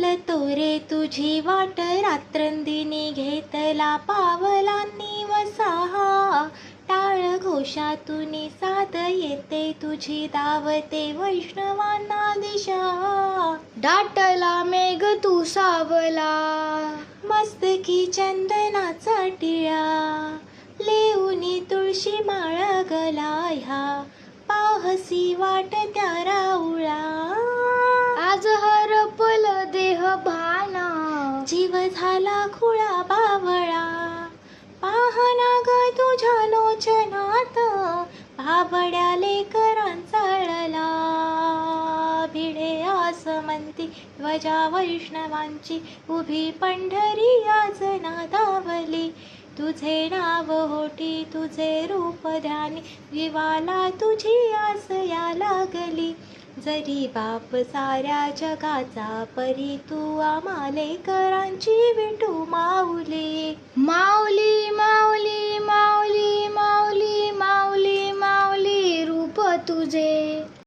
तोरे तुझी वाट रात्रंदिनी घेतला पावलांनी वसाहा. टाळ घोषातून साद येते तुझी धावते वैष्णवांना दिशा. दाटला मेघ तू सावला, मस्तकी चंदनाचा टिळा. लेऊनी तुळशी माळ गला ह्या, पाहसी वाट त्या राऊळा. आज हरपल देह भाना, जीव झाला खुळा बावळा. पाहना ग तुझ्या लोचनात, भाबड्या लेकरांचा ळला. भिडे आसमंती ध्वजा वैष्णवांची, उभी पंढरी आज नादावली. तुझे नाव होठी तुझे रूप ध्यानी, जीवाला तुझी आस या लागली. जरी बाप साऱ्या जगाचा, परी तू आम्हालेकरांची विठू माऊली. माऊली माऊली माऊली माऊली माऊली माऊली, रूप तुझे